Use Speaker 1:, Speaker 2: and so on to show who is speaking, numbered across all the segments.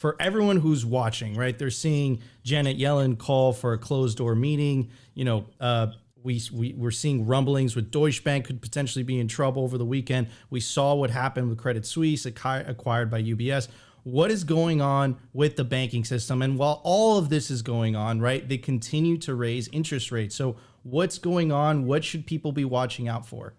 Speaker 1: for everyone who's watching, right? They're seeing Janet Yellen call for a closed door meeting. We're seeing rumblings with Deutsche Bank could potentially be in trouble over the weekend. We saw what happened with Credit Suisse acquired by UBS. What is going on with the banking system? And while all of this is going on, right, they continue to raise interest rates. So what's going on? What should people be watching out for?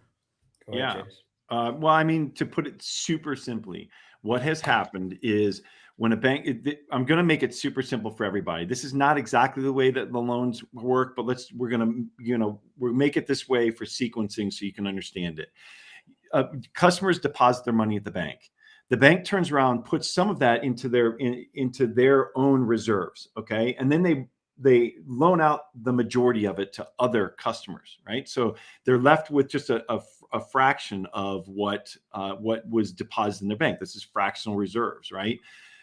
Speaker 2: Go ahead, James. Well, I mean, to put it super simply, what has happened is when a bank, I'm going to make it super simple for everybody. This is not exactly the way that the loans work, but we're going to, we'll make it this way for sequencing so you can understand it. Customers deposit their money at the bank. The bank turns around, puts some of that into their own reserves. Okay. And then they loan out the majority of it to other customers, right? So they're left with just a fraction of what was deposited in their bank. This is fractional reserves, right?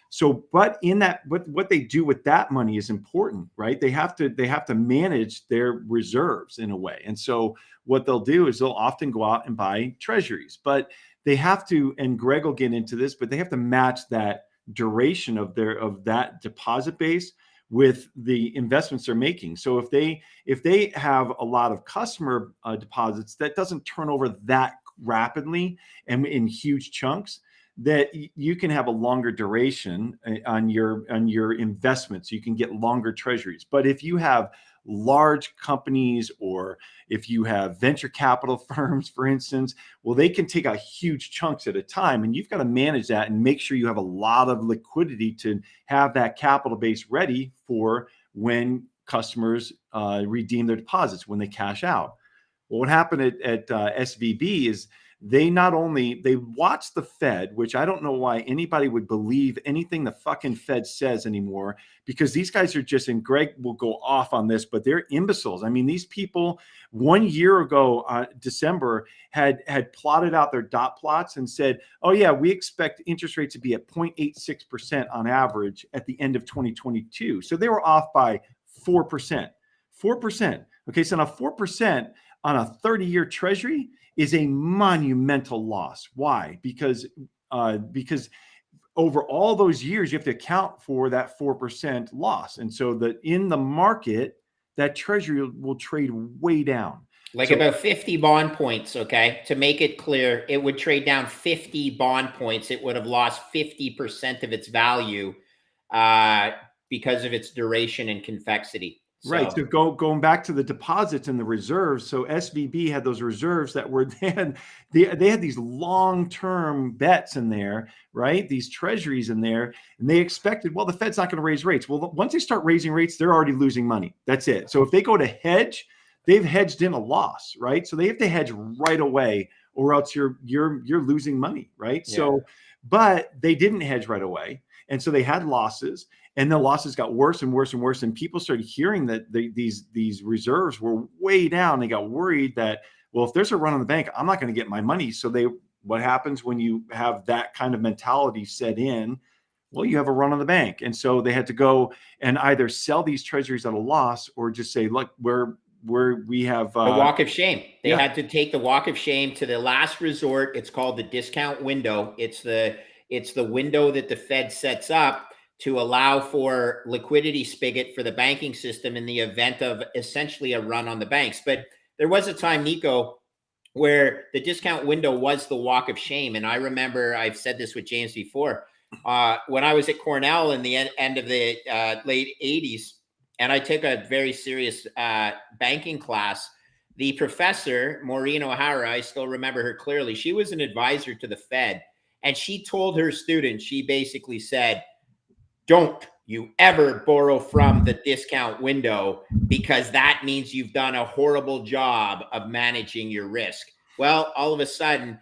Speaker 2: So, but in that, what they do with that money is important, right? They have to manage their reserves in a way. And so what they'll do is they'll often go out and buy treasuries, but they have to, and Greg will get into this, but they have to match that duration of that deposit base with the investments they're making. So if they have a lot of customer deposits that doesn't turn over that rapidly and in huge chunks, that you can have a longer duration on your investments. You can get longer treasuries. But if you have large companies, or if you have venture capital firms, for instance, well, they can take out huge chunks at a time, and you've got to manage that and make sure you have a lot of liquidity to have that capital base ready for when customers redeem their deposits, when they cash out. Well, what happened at SVB is they watch the Fed, which I don't know why anybody would believe anything the fucking Fed says anymore, because these guys are just, and Greg will go off on this, but they're imbeciles. I mean, these people 1 year ago, December, had plotted out their dot plots and said, oh yeah, we expect interest rates to be at 0.86% on average at the end of 2022. So they were off by 4%. 4%. Okay, so now 4% on a 30-year treasury is a monumental loss. Why? Because over all those years, you have to account for that 4% loss. And so that in the market, that treasury will trade way down.
Speaker 3: Like about 50 bond points, okay? To make it clear, it would trade down 50 bond points. It would have lost 50% of its value because of its duration and convexity.
Speaker 2: Right. So going back to the deposits and the reserves. So SVB had those reserves that were, they had these long-term bets in there, right? These treasuries in there, and they expected, well, the Fed's not going to raise rates. Well, once they start raising rates, they're already losing money. That's it. So if they go to hedge, they've hedged in a loss, right? So they have to hedge right away, or else you're losing money, right? Yeah. So, but they didn't hedge right away, and so they had losses. And the losses got worse and worse and worse. And people started hearing that these reserves were way down. They got worried that, well, if there's a run on the bank, I'm not going to get my money. So what happens when you have that kind of mentality set in? Well, you have a run on the bank. And so they had to go and either sell these treasuries at a loss, or just say, look, we have
Speaker 3: the walk of shame. They had to take the walk of shame to the last resort. It's called the discount window. It's the window that the Fed sets up to allow for liquidity spigot for the banking system in the event of essentially a run on the banks. But there was a time, Nico, where the discount window was the walk of shame. And I remember, I've said this with James before, when I was at Cornell in the end of the late 80s, and I took a very serious banking class, the professor, Maureen O'Hara, I still remember her clearly. She was an advisor to the Fed, and she told her students, she basically said, don't you ever borrow from the discount window, because that means you've done a horrible job of managing your risk. Well, all of a sudden,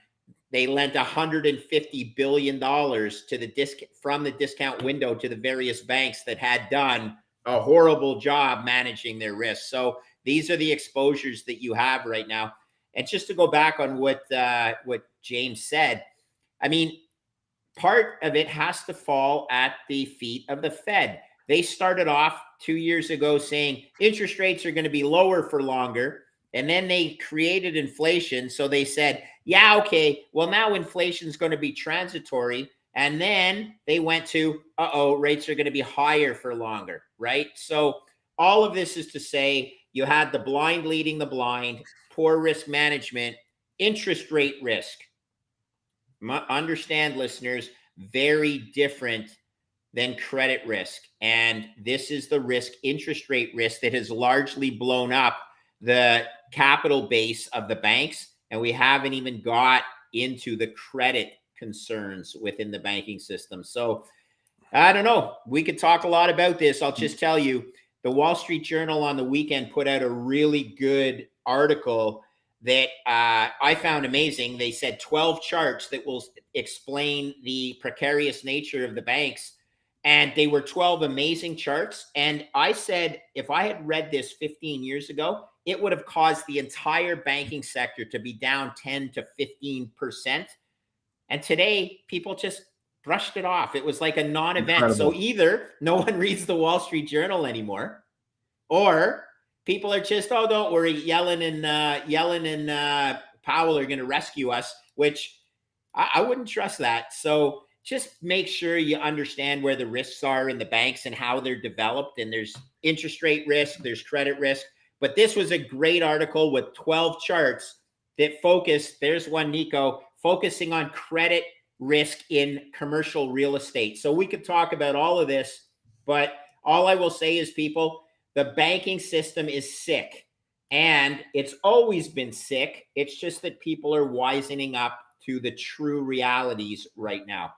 Speaker 3: they lent $150 billion from the discount window to the various banks that had done a horrible job managing their risk. So these are the exposures that you have right now. And just to go back on what James said, I mean, part of it has to fall at the feet of the Fed. They started off 2 years ago saying interest rates are going to be lower for longer. And then they created inflation. So they said, yeah, okay, well, now inflation is going to be transitory. And then they went to, rates are going to be higher for longer, right? So all of this is to say you had the blind leading the blind, poor risk management, interest rate risk. Understand, listeners, very different than credit risk. And this is the risk, interest rate risk, that has largely blown up the capital base of the banks. And we haven't even got into the credit concerns within the banking system. So I don't know. We could talk a lot about this. I'll just tell you, the Wall Street Journal on the weekend put out a really good article that I found amazing. They said 12 charts that will explain the precarious nature of the banks. And they were 12 amazing charts. And I said, if I had read this 15 years ago, it would have caused the entire banking sector to be down 10 to 15%. And today, people just brushed it off. It was like a non-event.
Speaker 2: Incredible.
Speaker 3: So either no one reads the Wall Street Journal anymore, or people are just, oh, don't worry, Yellen and Powell are going to rescue us, which I wouldn't trust that. So just make sure you understand where the risks are in the banks and how they're developed. And there's interest rate risk, there's credit risk. But this was a great article with 12 charts that focus, there's one, Nico, focusing on credit risk in commercial real estate. So we could talk about all of this, but all I will say is, people, the banking system is sick, and it's always been sick. It's just that people are wisening up to the true realities right now.